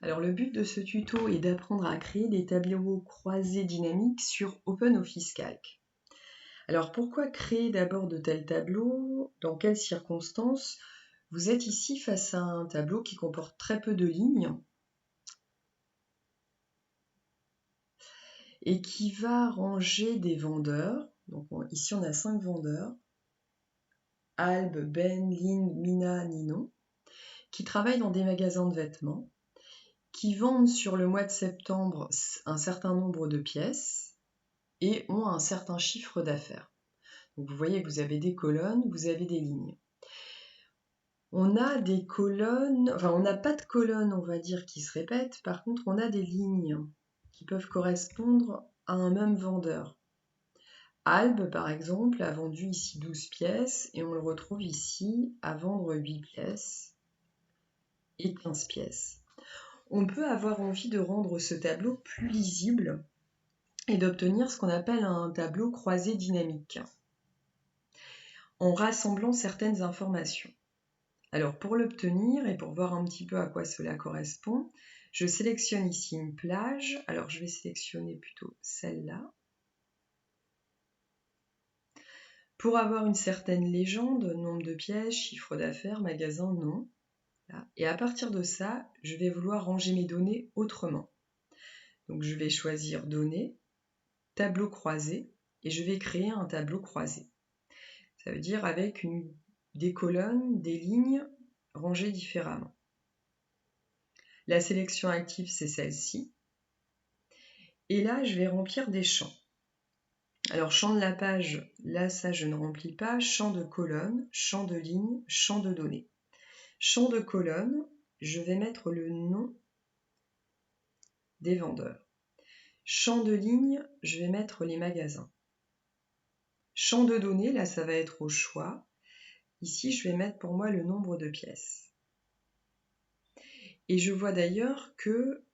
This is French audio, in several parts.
Alors le but de ce tuto est d'apprendre à créer des tableaux croisés dynamiques sur OpenOffice Calc. Alors pourquoi créer d'abord de tels tableaux? Dans quelles circonstances? Vous êtes ici face à un tableau qui comporte très peu de lignes et qui va ranger des vendeurs. Donc ici on a 5 vendeurs, Alb, Ben, Lynn, Mina, Ninon, qui travaillent dans des magasins de vêtements, qui vendent sur le mois de septembre un certain nombre de pièces et ont un certain chiffre d'affaires. Donc vous voyez que vous avez des colonnes, vous avez des lignes. On a des colonnes, enfin on n'a pas de colonnes on va dire qui se répètent, par contre on a des lignes qui peuvent correspondre à un même vendeur. Alb par exemple a vendu ici 12 pièces et on le retrouve ici à vendre 8 pièces et 15 pièces. On peut avoir envie de rendre ce tableau plus lisible et d'obtenir ce qu'on appelle un tableau croisé dynamique en rassemblant certaines informations. Alors pour l'obtenir et pour voir un petit peu à quoi cela correspond, je sélectionne ici une plage. Alors je vais sélectionner plutôt celle-là. Pour avoir une certaine légende, nombre de pièces, chiffre d'affaires, magasin, nom. Là. Et à partir de ça, je vais vouloir ranger mes données autrement. Donc je vais choisir données, tableau croisé, et je vais créer un tableau croisé. Ça veut dire avec des colonnes, des lignes rangées différemment. La sélection active, c'est celle-ci. Et là, je vais remplir des champs. Alors, champ de la page, là, ça, je ne remplis pas. Champ de colonne, champ de ligne, champ de données. Champ de colonne, je vais mettre le nom des vendeurs. Champ de ligne, je vais mettre les magasins. Champ de données, là, ça va être au choix. Ici, je vais mettre pour moi le nombre de pièces. Et je vois d'ailleurs que,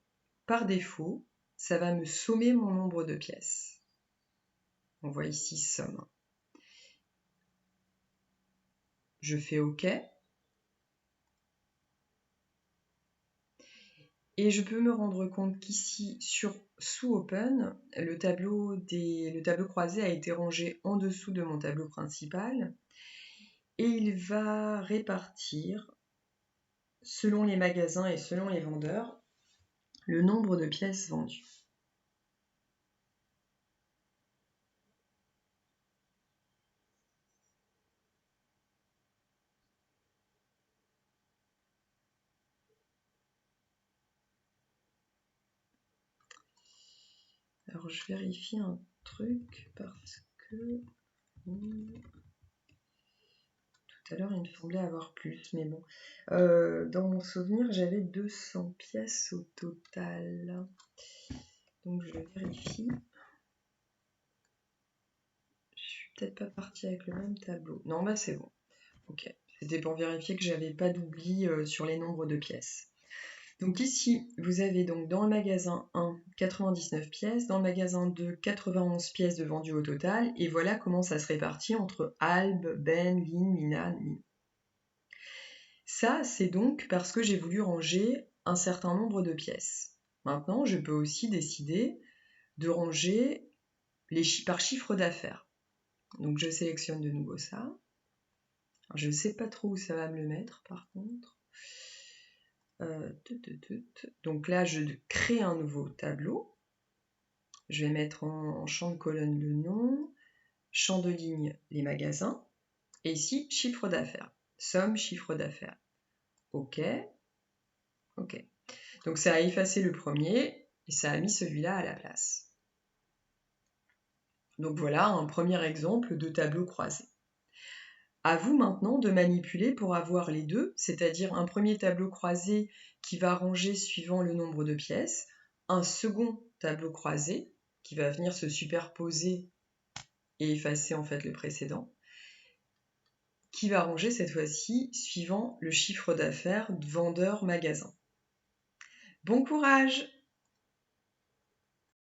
par défaut, ça va me sommer mon nombre de pièces. On voit ici somme. Je fais OK. Et je peux me rendre compte qu'ici, sous Open, le tableau croisé a été rangé en dessous de mon tableau principal. Et il va répartir, selon les magasins et selon les vendeurs, le nombre de pièces vendues. Alors je vérifie un truc parce que tout à l'heure il me semblait avoir plus, mais bon. Dans mon souvenir j'avais 200 pièces au total. Donc je vérifie. Je suis peut-être pas partie avec le même tableau. Non, bah c'est bon. Ok. C'était pour vérifier que j'avais pas d'oubli sur les nombres de pièces. Donc ici, vous avez donc dans le magasin 1, 99 pièces, dans le magasin 2, 91 pièces de vendues au total, et voilà comment ça se répartit entre Alb, Ben, Lynn, Mina, Nino. Ça, c'est donc parce que j'ai voulu ranger un certain nombre de pièces. Maintenant, je peux aussi décider de ranger par chiffre d'affaires. Donc je sélectionne de nouveau ça. Alors, je ne sais pas trop où ça va me le mettre par contre. Donc là, je crée un nouveau tableau. Je vais mettre en champ de colonne le nom, champ de ligne les magasins, et ici, chiffre d'affaires. Somme, chiffre d'affaires. OK. OK. Donc ça a effacé le premier, et ça a mis celui-là à la place. Donc voilà un premier exemple de tableau croisé. À vous maintenant de manipuler pour avoir les deux, c'est-à-dire un premier tableau croisé qui va ranger suivant le nombre de pièces, un second tableau croisé qui va venir se superposer et effacer en fait le précédent, qui va ranger cette fois-ci suivant le chiffre d'affaires vendeur-magasin. Bon courage!